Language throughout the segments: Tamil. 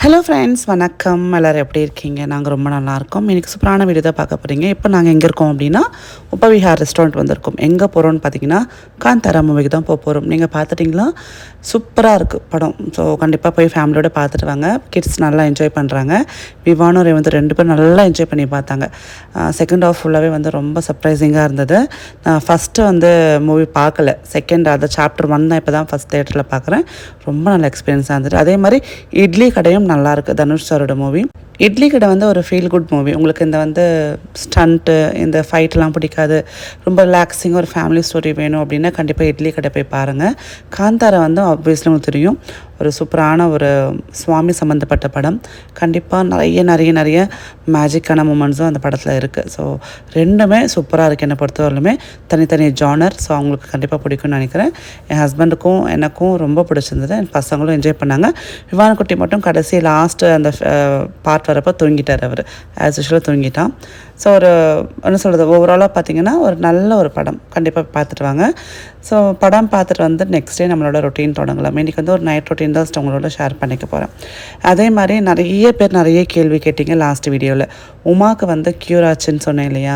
ஹலோ ஃப்ரெண்ட்ஸ், வணக்கம். எல்லோரும் எப்படி இருக்கீங்க? நாங்கள் ரொம்ப நல்லாயிருக்கோம். இன்றைக்கி சூப்பரான வீடியோ தான் பார்க்க போகிறீங்க. இப்போ நாங்கள் எங்கே இருக்கோம் அப்படின்னா, உபவிஹார் ரெஸ்டாரண்ட் வந்திருக்கோம். எங்கே போகிறோம்னு பார்த்தீங்கன்னா, காந்தாரா மூவிக்கு தான் போகிறோம். நீங்கள் பார்த்துட்டிங்களா? சூப்பராக இருக்குது படம். ஸோ கண்டிப்பாக போய் ஃபேமிலியோடு பார்த்துட்டு வாங்க. கிட்ஸ் நல்லா என்ஜாய் பண்ணுறாங்க. விவானும் வந்து 2 பேரும் நல்லா என்ஜாய் பண்ணி பார்த்தாங்க. செகண்ட் ஹாஃப் ஃபுல்லாகவே வந்து ரொம்ப சர்ப்ரைசிங்காக இருந்தது. நான் ஃபஸ்ட்டு வந்து மூவி பார்க்கல. செகண்ட் அது சாப்டர் 1 தான் இப்போ தான் ஃபஸ்ட் தேட்டரில் பார்க்குறேன். ரொம்ப நல்ல எக்ஸ்பீரியன்ஸாக இருந்தது. அதே மாதிரி இட்லி கடையும் நல்லாயிருக்கு. தனுஷ் சாரோட மூவி. இட்லி கடை வந்து ஒரு ஃபீல் குட் மூவி. உங்களுக்கு இந்த வந்து ஸ்டண்ட்டு, இந்த ஃபைட்லாம் பிடிக்காது, ரொம்ப ரிலாக்ஸிங்காக ஒரு ஃபேமிலி ஸ்டோரி வேணும் அப்படின்னா கண்டிப்பாக இட்லி கடை போய் பாருங்கள். காந்தாரா வந்து ஆப்வியஸ்லி உங்களுக்கு தெரியும், ஒரு சூப்பரான ஒரு சுவாமி சம்மந்தப்பட்ட படம். கண்டிப்பாக நிறைய மேஜிக்கான மூமெண்ட்ஸும் அந்த படத்தில் இருக்குது. ஸோ ரெண்டுமே சூப்பராக இருக்குது. என்னை பொறுத்தவரையிலுமே தனித்தனி ஜானர். ஸோ அவங்களுக்கு கண்டிப்பாக பிடிக்கும்னு நினைக்கிறேன். என் ஹஸ்பண்டுக்கும் எனக்கும் ரொம்ப பிடிச்சிருந்தது. என் பசங்களும் என்ஜாய் பண்ணாங்க. விவானக்குட்டி மட்டும் கடைசி லாஸ்ட்டு அந்த பார்ட் வரப்போ தூங்கிட்டார். அவர் ஆஸ் யூஷுவலாக தூங்கிட்டான். ஸோ ஒரு என்ன சொல்கிறது, ஓவராலாக பார்த்திங்கன்னா ஒரு நல்ல ஒரு படம். கண்டிப்பாக பார்த்துட்டு வாங்க. ஸோ படம் பார்த்துட்டு வந்து நெக்ஸ்ட் டே நம்மளோட ரொட்டீன் தொடங்கலாம். இன்றைக்கி வந்து ஒரு நைட் ரொட்டீன் தான் உங்களோட ஷேர் பண்ணிக்க போகிறேன். அதே மாதிரி நிறைய பேர் நிறைய கேள்வி கேட்டிங்க லாஸ்ட் வீடியோவில். உமாவுக்கு வந்து க்யூர் ஆச்சுன்னு சொன்னேன் இல்லையா?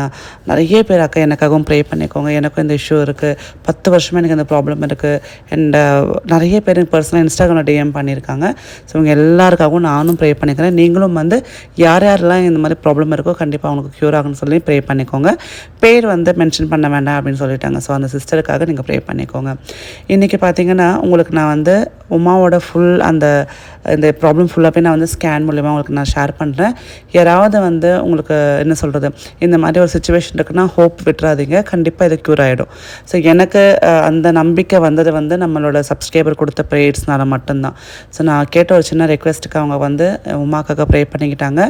நிறைய பேர் அக்கா எனக்காகவும் ப்ரே பண்ணிக்கோங்க, எனக்கும் இந்த இஷ்யூ இருக்குது, 10 வருஷமாக எனக்கு இந்த ப்ராப்ளம் இருக்குது. அண்ட் நிறைய பேர் எனக்கு பர்சனலாக இன்ஸ்டாகிராமில் டிஎம் பண்ணியிருக்காங்க. ஸோ இவங்க எல்லாருக்காகவும் நானும் ப்ரே பண்ணிக்கிறேன். நீங்களும் வந்து யாரெல்லாம் இந்த மாதிரி ப்ராப்ளம் இருக்கோ கண்டிப்பாக அவங்களுக்கு க்யூர் ஆகுன்னு சொல்லி ப்ரே பண்ணிக்கோங்க. பேர் வந்து மென்ஷன் பண்ண வேண்டாம் அப்படின்னு சொல்லிட்டாங்க. ஸோ அந்த சிஸ்டருக்காக நீங்கள் ப்ரே பண்ணிக்கோங்க. இன்றைக்கி பார்த்தீங்கன்னா உங்களுக்கு நான் வந்து உமாவோட ஃபுல் இந்த ப்ராப்ளம் ஃபுல்லாகவே நான் வந்து ஸ்கேன் மூலிமா உங்களுக்கு நான் ஷேர் பண்ணுறேன். யாராவது வந்து உங்களுக்கு என்ன சொல்கிறது, இந்த மாதிரி ஒரு சுச்சுவேஷன் இருக்குன்னா ஹோப் விட்டுறாதீங்க. கண்டிப்பாக இது க்யூர் ஆகிடும். ஸோ எனக்கு அந்த நம்பிக்கை வந்தது வந்து நம்மளோட சப்ஸ்கிரைபர் கொடுத்த ப்ரேயர்ஸ்னால மட்டும்தான். ஸோ நான் கேட்ட ஒரு சின்ன ரெக்வெஸ்ட்டுக்கு அவங்க வந்து உமாக்காக ப்ரே பண்ணிக்கிட்டாங்க.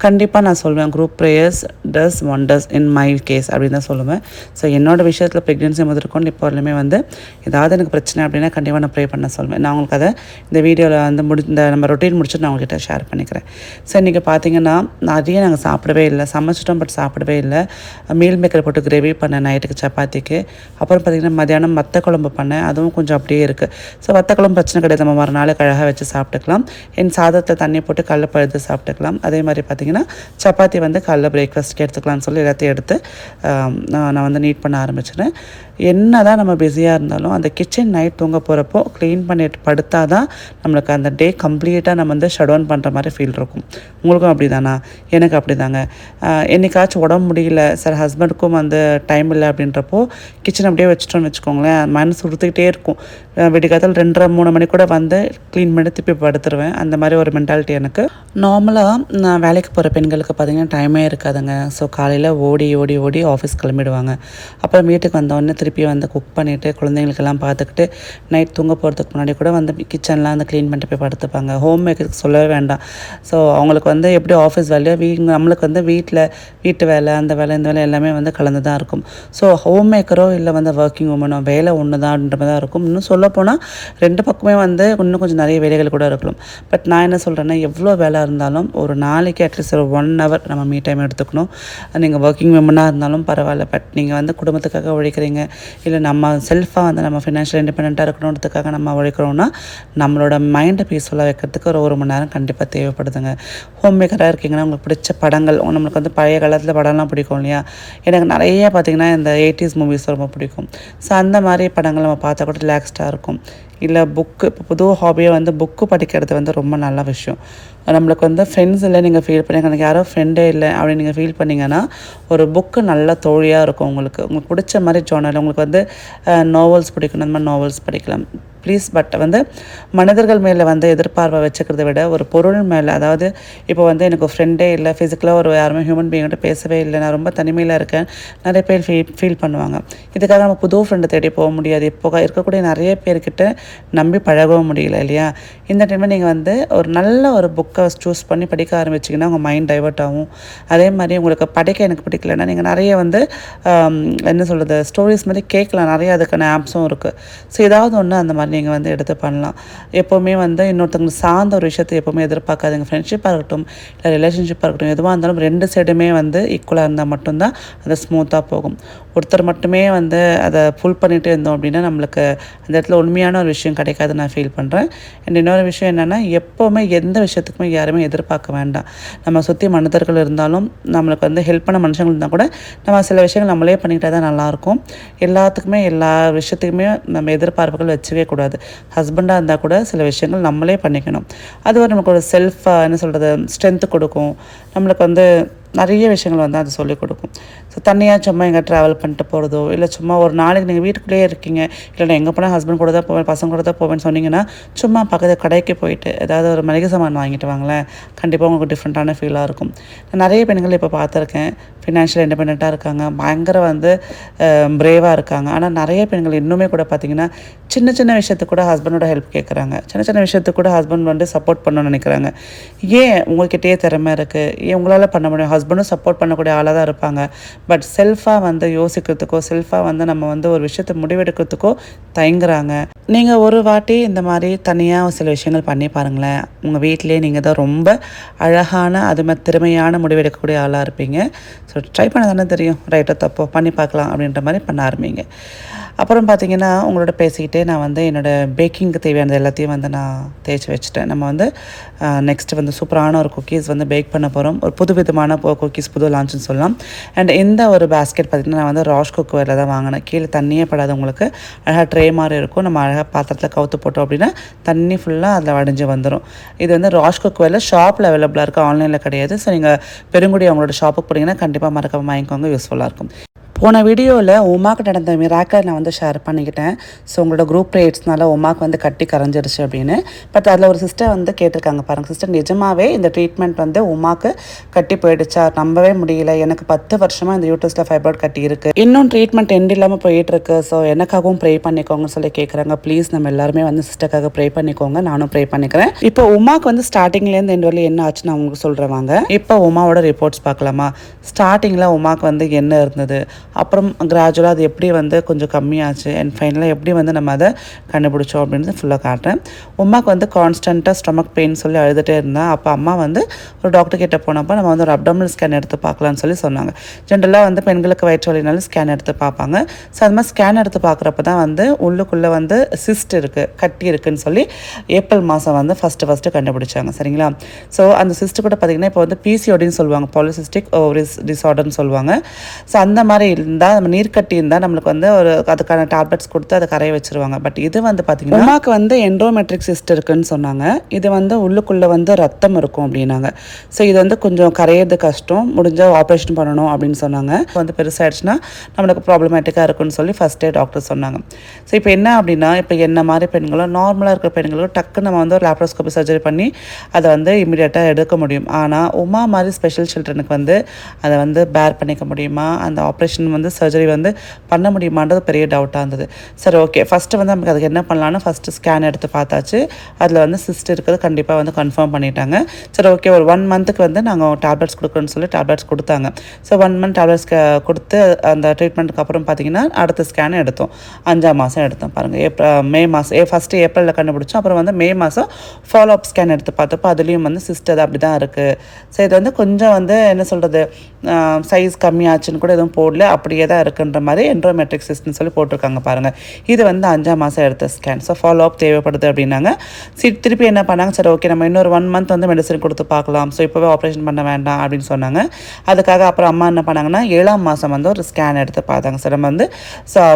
கண்டிப்பாக நான் சொல்வேன், group prayers does wonders in my case அப்படின்னு தான் சொல்லுவேன். ஸோ என்னோடய விஷயத்தில் ப்ரெக்னென்சி முதற்கொண்டு இப்போ வரலுமே வந்து ஏதாவது எனக்கு பிரச்சனை அப்படின்னா கண்டிப்பாக நான் ப்ரே பண்ண சொல்வேன். நான் உங்களுக்கு அதை இந்த வீடியோவில் வந்து இந்த நம்ம ரொட்டீன் முடிச்சுட்டு நான் உங்கள்கிட்ட ஷேர் பண்ணிக்கிறேன். ஸோ இன்றைக்கி பார்த்தீங்கன்னா நிறைய நாங்கள் சாப்பிடவே இல்லை, சமைச்சிட்டோம் பட் சாப்பிடவே இல்லை. மீல் மேக்கர் போட்டு கிரேவி பண்ணேன் நைட்டுக்கு சப்பாத்திக்கு. அப்புறம் பார்த்திங்கன்னா மத்தியானம் வத்த குழம்பு பண்ணேன். அதுவும் கொஞ்சம் அப்படியே இருக்குது. ஸோ வத்த குழம்பு பிரச்சனை கிடையாது, நம்ம மறுநாளுக்கு அழகாக வச்சு சாப்பிட்டுக்கலாம். என் சாதத்தை தண்ணி போட்டு கடல பழுத்து சாப்பிட்டுக்கலாம். அதே மாதிரி பார்த்திங்கன்னா சப்பாத்தி வந்து காலைல பிரேக்ஃபாஸ்ட்டுக்கு எடுத்துக்கலாம்னு சொல்லி எல்லாத்தையும் எடுத்து நான் வந்து நீட் பண்ண ஆரம்பிச்சிட்டேன். என்ன தான் நம்ம பிஸியாக இருந்தாலும் அந்த கிச்சன் நைட் தூங்க போகிறப்போ க்ளீன் பண்ணிட்டு படுத்தால் தான் நம்மளுக்கு அந்த டே கம்ப்ளீட்டாக நம்ம வந்து ஷட் டவுன் பண்ணுற மாதிரி ஃபீல் இருக்கும். உங்களுக்கும் அப்படி தானா? எனக்கு அப்படி தாங்க. என்றைக்காச்சும் உடம்பு முடியல சார், ஹஸ்பண்டுக்கும் வந்து டைம் இல்லை அப்படின்றப்போ கிச்சன் அப்படியே வச்சுட்டோன்னு வச்சுக்கோங்களேன், மனசு உறுத்துக்கிட்டே இருக்கும். விடிகாலத்தில் 2:30-3 மணி கூட வந்து க்ளீன் பண்ணி திருப்பி படுத்துருவேன். அந்த மாதிரி ஒரு மென்டாலிட்டி எனக்கு. நார்மலாக நான் வேலைக்கு போகிற பெண்களுக்கு பார்த்திங்கன்னா டைமே இருக்காதுங்க. ஸோ காலையில் ஓடி ஆஃபீஸ் கிளம்பிடுவாங்க. அப்புறம் வீட்டுக்கு வந்தோடனே திருப்பி வந்து குக் பண்ணிவிட்டு குழந்தைங்களுக்கெல்லாம் பார்த்துக்கிட்டு நைட் தூங்க போகிறதுக்கு முன்னாடி கூட வந்து கிச்சன்லாம் வந்து க்ளீன் பண்ணிட்டு போய் படுத்துப்பாங்க. ஹோம் மேக்கருக்கு சொல்லவே வேண்டாம். ஸோ அவங்களுக்கு வந்து எப்படி ஆஃபீஸ் வேலையோ நம்மளுக்கு வந்து வீட்டு வேலை, அந்த வேலை, இந்த வேலை எல்லாமே வந்து கலந்து தான் இருக்கும். ஸோ ஹோம் மேக்கரோ இல்லை வந்து ஒர்க்கிங் உமனோ வேலை ஒன்று தான் அப்படின்ற மாதிரி தான் இருக்கும். இன்னும் சொல்லப்போனால் 2 பக்கமே வந்து இன்னும் கொஞ்சம் நிறைய வேலைகள் கூட இருக்கலாம். பட் நான் என்ன சொல்கிறேன்னா, எவ்வளோ வேலை இருந்தாலும் ஒரு நாளைக்கு அட்லீஸ்ட் ஒரு 1 hour நம்ம மீ டைம் எடுத்துக்கணும். நீங்கள் ஒர்க்கிங் விமனாக இருந்தாலும் பரவாயில்ல, பட் நீங்கள் வந்து குடும்பத்துக்காக உழைக்கிறீங்க, இல்லை நம்ம செல்ஃபாக வந்து நம்ம ஃபினான்ஷியல் இண்டிபெண்ட்டாக இருக்கணுன்றதுக்காக நம்ம உழைக்கிறோன்னா நம்மளோட மைண்டை பீஸ்ஃபுல்லாக வைக்கிறதுக்கு ஒரு 1 மணி நேரம் கண்டிப்பாக தேவைப்படுதுங்க. ஹோம் மேக்கராக இருக்கீங்கன்னா உங்களுக்கு பிடிச்ச படங்கள், நம்மளுக்கு வந்து பழைய காலத்தில் படம்லாம் பிடிக்கும் இல்லையா? எனக்கு நிறைய பார்த்திங்கன்னா இந்த 80s மூவிஸ் ரொம்ப பிடிக்கும். ஸோ அந்த மாதிரி படங்கள் நம்ம பார்த்தா கூட ரிலாக்ஸ்டாக இருக்கும். இல்லை புக்கு, இப்போ புது ஹாபியை வந்து புக்கு படிக்கிறது வந்து ரொம்ப நல்ல விஷயம். நம்மளுக்கு வந்து ஃப்ரெண்ட்ஸ் இல்லை நீங்கள் ஃபீல் பண்ணி எனக்கு யாரோ ஃப்ரெண்டே இல்லை அப்படின்னு நீங்கள் ஃபீல் பண்ணிங்கன்னா ஒரு புக்கு நல்ல தோழியாக இருக்கும். உங்களுக்கு பிடிச்ச மாதிரி ஜானர், உங்களுக்கு வந்து நாவல்ஸ் பிடிக்கணும், அந்த மாதிரி நாவல்ஸ் படிக்கலாம் ப்ளீஸ். பட் வந்து மனிதர்கள் மேலே வந்து எதிர்பார்வை வச்சுக்கிறத விட ஒரு பொருள் மேலே, அதாவது இப்போ வந்து எனக்கு ஃப்ரெண்டே இல்லை, ஃபிசிக்கலாக ஒரு யாருமே ஹியூமன் பீயிங்கிட்ட பேசவே இல்லை, நான் ரொம்ப தனிமையில் இருக்கேன், நிறைய பேர் ஃபீல் பண்ணுவாங்க. இதுக்காக நம்ம புது ஃப்ரெண்டை தேடி போக முடியாது. இப்போ இருக்கக்கூடிய நிறைய பேர்கிட்ட நம்பி பழகவும் முடியல இல்லையா? இந்த டைமில் நீங்கள் வந்து ஒரு நல்ல ஒரு புக்கை சூஸ் பண்ணி படிக்க ஆரம்பிச்சிங்கன்னா உங்கள் மைண்ட் டைவர்ட் ஆகும். அதே மாதிரி உங்களுக்கு படிக்க எனக்கு பிடிக்கலன்னா நீங்கள் நிறைய வந்து என்ன சொல்கிறது, ஸ்டோரிஸ் மாதிரி கேட்கலாம். நிறைய அதுக்கான ஆப்ஸும் இருக்குது. ஸோ ஏதாவது ஒன்று அந்த மாதிரி நீங்கள் வந்து எடுத்து பண்ணலாம். எப்போவுமே வந்து இன்னொருத்தவங்க சார்ந்த ஒரு விஷயத்தை எப்போவுமே எதிர்பார்க்காதுங்க. ஃப்ரெண்ட்ஷிப்பாக இருக்கட்டும் இல்லை ரிலேஷன்ஷிப்பாக இருக்கட்டும், எதுவாக இருந்தாலும் 2 சைடுமே வந்து ஈக்குவலாக இருந்தால் மட்டும்தான் அது ஸ்மூத்தாக போகும். ஒருத்தர் மட்டுமே வந்து அதை ஃபுல் பண்ணிகிட்டே இருந்தோம் அப்படின்னா நம்மளுக்கு அந்த இடத்துல உண்மையான ஒரு விஷயம் கிடைக்காது நான் ஃபீல் பண்ணுறேன். அண்ட் இன்னொரு விஷயம் என்னென்னா, எப்போவுமே எந்த விஷயத்துக்குமே யாருமே எதிர்பார்க்க வேண்டாம். நம்ம சுற்றி மனிதர்கள் இருந்தாலும் நம்மளுக்கு வந்து ஹெல்ப் பண்ண மனுஷங்கள் இருந்தால் கூட நம்ம சில விஷயங்கள் நம்மளே பண்ணிக்கிட்டா தான் நல்லாயிருக்கும். எல்லாத்துக்குமே எல்லா விஷயத்துக்குமே நம்ம எதிர்பார்ப்புகள் வச்சுக்கவே கூடாது. ஹஸ்பண்டாக இருந்தால் கூட சில விஷயங்கள் நம்மளே பண்ணிக்கணும். அது ஒரு நமக்கு ஒரு என்ன சொல்கிறது, ஸ்ட்ரென்த்து கொடுக்கும். நம்மளுக்கு வந்து நிறைய விஷயங்கள் வந்து அது சொல்லிக் கொடுக்கும். ஸோ தனியாக சும்மா எங்கே ட்ராவல் பண்ணிட்டு போகிறதோ, இல்லை சும்மா ஒரு நாளைக்கு நீங்கள் வீட்டுக்குள்ளேயே இருக்கீங்க, இல்லை நான் எங்கே போனால் ஹஸ்பண்ட் கூட தான் போவேன், பசங்க கூட தான் போவேன்னு சொன்னீங்கன்னா, சும்மா பக்கத்து கடைக்கு போயிட்டு ஏதாவது ஒரு மளிகை சாமான் வாங்கிட்டு வாங்களேன், கண்டிப்பாக உங்களுக்கு டிஃப்ரெண்ட்டான ஃபீலாக இருக்கும். நான் நிறைய பெண்கள் இப்போ பார்த்துருக்கேன், ஃபினான்ஷியல் இண்டிபெண்ட்டாக இருக்காங்க, பயங்கர வந்து பிரேவாக இருக்காங்க. ஆனால் நிறைய பெண்கள் இன்னுமே கூட பார்த்திங்கன்னா சின்ன சின்ன விஷயத்துக்கு கூட ஹஸ்பண்டோட ஹெல்ப் கேட்குறாங்க. சின்ன சின்ன விஷயத்துக்கு கூட ஹஸ்பண்ட் வந்து சப்போர்ட் பண்ணணும்னு நினைக்கிறாங்க. ஏன் உங்கள்கிட்டயே திறமை இருக்குது, ஏன் உங்களால் பண்ண முடியும், ஹஸ்பண்டும் சப்போர்ட் பண்ணக்கூடிய ஆளாக தான் இருப்பாங்க. பட் செல்ஃபாக வந்து யோசிக்கிறதுக்கோ, செல்ஃபாக வந்து நம்ம வந்து ஒரு விஷயத்தை முடிவெடுக்கிறதுக்கோ தயங்குறாங்க. நீங்கள் ஒரு வாட்டி இந்த மாதிரி தனியாக சில விஷயங்கள் பண்ணி பாருங்களேன். உங்கள் வீட்டிலே நீங்கள் தான் ரொம்ப அழகான அதுமாதிரி திறமையான முடிவெடுக்கக்கூடிய ஆளாக இருப்பீங்க. ஸோ ட்ரை பண்ண தானே தெரியும், ரைட்டோ தப்போ பண்ணி பார்க்கலாம் அப்படின்ற மாதிரி பண்ண ஆரம்பிங்க. அப்புறம் பார்த்திங்கன்னா, உங்களோட பேசிக்கிட்டே நான் வந்து என்னோடய பேக்கிங்க்கு தேவையானது எல்லாத்தையும் வந்து நான் தேய்ச்சி வச்சுட்டேன். நம்ம வந்து நெக்ஸ்ட்டு வந்து சூப்பரான ஒரு குக்கீஸ் வந்து பேக் பண்ண போகிறோம். ஒரு புது விதமான குக்கீஸ், புது லான்ச்சுன்னு சொல்லலாம். அண்ட் இந்த ஒரு பேஸ்கெட் பார்த்திங்கன்னா நான் வந்து ராஷ் குக்வேரில் தான் வாங்கினேன். கீழே தண்ணியே படாது, உங்களுக்கு அழகாக ட்ரே மாதிரி இருக்கும். நம்ம அழகாக பாத்திரத்தில் கவுத்து போட்டோம் அப்படின்னா தண்ணி ஃபுல்லாக அதில் வடிஞ்சு வந்துடும். இது வந்து ராஷ் குக்வேரில் ஷாப்பில் அவைலபிளாக இருக்குது, ஆன்லைனில் கிடையாது. ஸோ நீங்கள் பெருங்குடி அவங்களோட ஷாப்புக்கு போனீங்கன்னா கண்டிப்பாக மறக்காமல் வாங்கிக்கோங்க, யூஸ்ஃபுல்லாக இருக்கும். போன வீடியோவில் உமாக்கு நடந்த மிராக்கல் நான் வந்து ஷேர் பண்ணிக்கிட்டேன். ஸோ உங்களோட குரூப் ப்ரேட்ஸ்னால உமாக்கு வந்து கட்டி கரைஞ்சிருச்சு அப்படின்னு. பட் அதில் ஒரு சிஸ்டர் வந்து கேட்டிருக்காங்க பாருங்கள், சிஸ்டர் நிஜமாகவே இந்த ட்ரீட்மெண்ட் வந்து உமாக்கு கட்டி போயிடுச்சா, நம்பவே முடியல, எனக்கு 10 வருஷமாக இந்த யூட்ரஸில் ஃபைப்ராய்ட் கட்டி இருக்குது, இன்னும் ட்ரீட்மெண்ட் எண்ட் இல்லாமல் போயிட்டுருக்கு, ஸோ எனக்காகவும் ப்ரே பண்ணிக்கோங்கன்னு சொல்லி கேட்குறாங்க. ப்ளீஸ் நம்ம எல்லாருமே வந்து சிஸ்டருக்காக ப்ரே பண்ணிக்கோங்க, நானும் ப்ரே பண்ணிக்கிறேன். இப்போ உமாக்கு வந்து ஸ்டார்டிங்லேருந்து எண்ட் வரலையும் என்ன ஆச்சுன்னு உங்களுக்கு சொல்கிறவாங்க. இப்போ உமாவோட ரிப்போர்ட்ஸ் பார்க்கலாமா. ஸ்டார்டிங்கில் உமாக்கு வந்து என்ன இருந்தது, அப்புறம் கிராஜுவலாக அது எப்படி வந்து கொஞ்சம் கம்மியாச்சு, அண்ட் ஃபைனலாக எப்படி வந்து நம்ம அதை கண்டுபிடிச்சோம் அப்படின்னு ஃபுல்லாக காட்டுறேன். உமாக்கு வந்து கான்ஸ்டண்ட்டாக ஸ்டொமக் பெயின் சொல்லி அழுதுகிட்டே இருந்தேன். அப்போ அம்மா வந்து ஒரு டாக்டர் கிட்ட போனப்போ நம்ம வந்து ஒரு அப்டாமினல் ஸ்கேன் எடுத்து பார்க்கலான்னு சொல்லி சொன்னாங்க. ஜென்ரலாக வந்து பெண்களுக்கு வயிற்று வலினாலும் ஸ்கேன் எடுத்து பார்ப்பாங்க. ஸோ அது மாதிரி ஸ்கேன் எடுத்து பார்க்குறப்ப தான் வந்து உள்ளுக்குள்ளே வந்து சிஸ்ட் இருக்குது, கட்டி இருக்குதுன்னு சொல்லி ஏப்ரல் மாதம் வந்து ஃபஸ்ட்டு கண்டுபிடிச்சாங்க. சரிங்களா. ஸோ அந்த சிஸ்ட் கூட பார்த்திங்கன்னா இப்போ வந்து பிசிஓடின்னு சொல்லுவாங்க, பாலிசிஸ்டிக் ஓவரிஸ் டிஸார்டர்னு சொல்லுவாங்க. ஸோ அந்த மாதிரி இருந்தால், நம்ம நீர் கட்டி இருந்தால் நம்மளுக்கு வந்து ஒரு அதுக்கான டேப்லெட்ஸ் கொடுத்து அதை கரைய வச்சுருவாங்க. பட் இது வந்து பார்த்திங்கன்னா உமாக்கு வந்து எண்டோமெட்ரிக் சிஸ்ட் இருக்குன்னு சொன்னாங்க. இது வந்து உள்ளுக்குள்ளே வந்து ரத்தம் இருக்கும் அப்படின்னாங்க. ஸோ இது வந்து கொஞ்சம் கரையிறது கஷ்டம், முடிஞ்சால் ஆப்ரேஷன் பண்ணணும் அப்படின்னு சொன்னாங்க. வந்து பெருசாகிடுச்சுன்னா நம்மளுக்கு ப்ராப்ளமேட்டிக்காக இருக்குன்னு சொல்லி ஃபஸ்ட்டே டாக்டர் சொன்னாங்க. ஸோ இப்போ என்ன அப்படின்னா, இப்போ என்ன மாதிரி பெண்களும் நார்மலாக இருக்கிற பெண்களும் டக்குன்னு நம்ம வந்து ஒரு லேப்ரோஸ்கோபி சர்ஜரி பண்ணி அதை வந்து இமீடியட்டாக எடுக்க முடியும். ஆனால் உமா மாதிரி ஸ்பெஷல் சில்ட்ரனுக்கு வந்து அதை வந்து பேர் பண்ணிக்க முடியுமா, அந்த ஆப்ரேஷன் வந்து சர்ஜரி வந்து பண்ண முடியுமான்றது பெரிய டவுட்டாக இருந்தது. சரி, ஓகே, ஃபஸ்ட்டு வந்து நமக்கு அதுக்கு என்ன பண்ணலான்னு ஃபஸ்ட்டு ஸ்கேன் எடுத்து பார்த்தாச்சு. அதில் வந்து சிஸ்ட் இருக்கிறது கண்டிப்பாக வந்து கன்ஃபார்ம் பண்ணிட்டாங்க. சரி, ஓகே, ஒரு 1 மந்த்துக்கு வந்து நாங்கள் டேப்லெட்ஸ் கொடுக்குறோன்னு சொல்லி டேப்லெட்ஸ் கொடுத்தாங்க. ஸோ 1 மந்த் டேப்லெட்ஸ் கொடுத்து அந்த ட்ரீட்மெண்ட்டுக்கு அப்புறம் பார்த்திங்கன்னா அடுத்த ஸ்கேன் எடுத்தோம். 5ஆம் மாதம் எடுத்தோம் பாருங்கள். மே மாதம் ஃபஸ்ட்டு ஏப்ரலில் கண்டுபிடிச்சோம். அப்புறம் வந்து மே மாதம் ஃபாலோ அப் ஸ்கேன் எடுத்து பார்த்தப்போ அதுலேயும் வந்து சிஸ்ட் அது அப்படி தான் இருக்குது. ஸோ இது வந்து கொஞ்சம் வந்து என்ன சொல்கிறது, சைஸ் கம்மியாச்சுன்னு கூட எதுவும் போடல, அப்படியே தான் இருக்குன்ற மாதிரி எண்டோமெட்ரிக் சிஸ்ட்னு சொல்லி போட்டிருக்காங்க பாருங்கள். இது வந்து 5ஆம் மாதம் எடுத்த ஸ்கேன். ஸோ ஃபாலோ அப் தேவைப்படுது அப்படின்னாங்க. திருப்பி என்ன பண்ணாங்க, சரி ஓகே நம்ம இன்னொரு 1 மந்த் வந்து மெடிசன் கொடுத்து பார்க்கலாம், ஸோ இப்போவே ஆப்ரேஷன் பண்ண வேண்டாம் அப்படின்னு சொன்னாங்க. அதுக்காக அப்புறம் அம்மா என்ன பண்ணாங்கன்னா 7ஆம் மாதம் வந்து ஒரு ஸ்கேன் எடுத்து பார்த்தாங்க. சரி நம்ம வந்து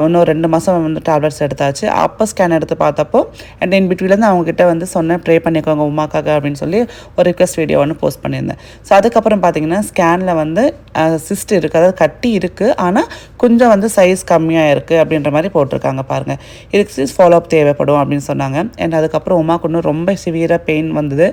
இன்னும் 2 மாதம் வந்து டேப்லெட்ஸ் எடுத்தாச்சு. அப்போ ஸ்கேன் எடுத்து பார்த்தப்போ அண்ட் இன் பிட்வீலேருந்து அவங்ககிட்ட வந்து சொன்னேன், ப்ரே பண்ணிக்கோங்க உமாக்காக அப்படின்னு சொல்லி ஒரு ரிக்வெஸ்ட் வீடியோ ஒன்று போஸ்ட் பண்ணியிருந்தேன். ஸோ அதுக்கப்புறம் பார்த்தீங்கன்னா ஸ்கேனில் வந்து சிஸ்ட் இருக்குது, அதாவது கட்டி இருக்குது, ஆனால் கொஞ்சம் வந்து சைஸ் கம்மியாக இருக்குது அப்படின்ற மாதிரி போட்டிருக்காங்க பாருங்கள். இதுக்கு ஃபாலோ அப் தேவைப்படும் அப்படின்னு சொன்னாங்க. அண்ட் அதுக்கப்புறம் உமாக்கு இன்னும் ரொம்ப சிவியராக பெயின் வந்தது.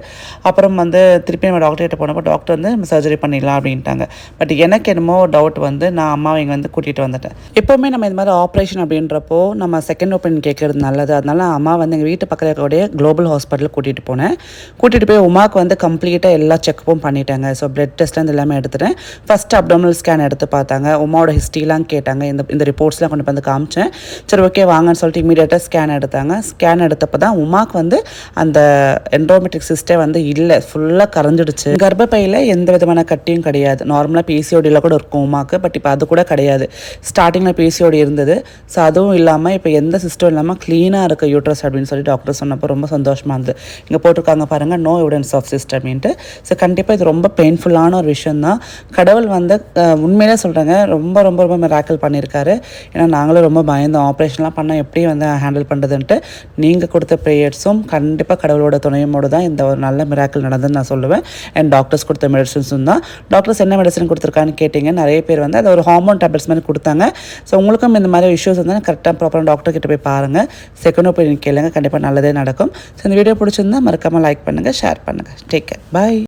அப்புறம் வந்து திருப்பி நம்ம டாக்டர்கிட்ட போனப்போ டாக்டர் வந்து நம்ம சர்ஜரி பண்ணிடலாம் அப்படின்ட்டாங்க. பட் எனக்கு என்னமோ டவுட் வந்து நான் அம்மாவை இங்கே வந்து கூட்டிகிட்டு வந்துட்டேன். எப்போவுமே நம்ம இந்த மாதிரி ஆப்ரேஷன் அப்படின்றப்போ நம்ம செகண்ட் ஒப்பீனியன் கேட்குறது நல்லது. அதனால அம்மா வந்து எங்கள் வீட்டு பக்கத்தில் இருக்கக்கூடிய குளோபல் ஹாஸ்பிட்டல் கூட்டிகிட்டு போனேன். கூட்டிகிட்டு போய் உமாக்கு வந்து கம்ப்ளீட்டாக எல்லா செக்கப்பும் பண்ணிட்டாங்க. ஸோ பிளட் டெஸ்ட்லேருந்து எல்லாமே எடுத்துட்டேன். ஃபஸ்ட்டு அப்டாமினல் ஸ்கேன் எடுத்து பார்த்தாங்க. உமாவோட ஹிஸ்ட்ரிலாம் கேட்டாங்க. இந்த ரிப்போர்ட்ஸ்லாம் கொண்டு வந்து காமிச்சேன். சரி ஓகே வாங்கன்னு சொல்லிட்டு இமீடியட்டாக ஸ்கேன் எடுத்தாங்க. ஸ்கேன் எடுத்தப்போ தான் உமாக்கு வந்து அந்த எண்டோமெட்ரிக் சிஸ்டே வந்து இல்லை, ஃபுல்லாக கரைஞ்சிடுச்சு. கர்ப்பப்பையில் எந்த விதமான கட்டியும் கிடையாது. நார்மலாக பிசிஓடியில் கூட இருக்கும் உமாக்கு, பட் இப்போ அது கூட கிடையாது. ஸ்டார்டிங்கில் பிசிஓடி இருந்தது. ஸோ அதுவும் இல்லாமல் இப்போ எந்த சிஸ்டம் இல்லாமல் க்ளீனாக இருக்குது யூட்ரஸ் அப்படின்னு சொல்லி டாக்டர் சொன்னப்போ ரொம்ப சந்தோஷமாக இருந்தது. இங்கே போட்டிருக்காங்க பாருங்கள், நோ எவிடன்ஸ் ஆஃப் சிஸ்டம்ன்ட்டு. ஸோ கண்டிப்பாக இது ரொம்ப பெயின்ஃபுல்லான ஒரு விஷயந்தான். கடவுள் வந்து உண்மையிலே சொல்கிறாங்க ரொம்ப ரொம்ப ரொம்ப மிராக்கிள் பண்ணியிருக்காரு. ஏன்னா நாங்களும் ரொம்ப பயந்தோம், ஆப்ரேஷன்லாம் பண்ணால் எப்படி வந்து ஹேண்டில் பண்ணுறதுன்ட்டு. நீங்கள் கொடுத்த ப்ரேயர்ஸும் கண்டிப்பாக கடவுளோட துணையோடு தான் இந்த ஒரு நல்ல மிராக்கிள் நடந்ததுன்னு நான் சொல்லுவேன். அண்ட் டாக்டர்ஸ் கொடுத்த மெடிசன்ஸும் தான். டாக்டர்ஸ் என்ன மெடிசன் கொடுத்துருக்கான்னு கேட்டிங்க. நிறைய பேர் வந்து அது ஒரு ஹார்மோன் டேப்லெட்ஸ் மாதிரி கொடுத்தாங்க. ஸோ உங்களுக்கும் இந்த மாதிரி இஷ்யூஸ் வந்து கரெக்டாக ப்ராப்பராக டாக்டர் கிட்ட போய் பாருங்கள், செகண்ட் ஒப்பீனியன் கேளுங்க, கண்டிப்பாக நல்லதே நடக்கும். ஸோ இந்த வீடியோ பிடிச்சிருந்தா மறக்காமல் லைக் பண்ணுங்கள், ஷேர் பண்ணுங்கள். டேக் கேர், பாய்.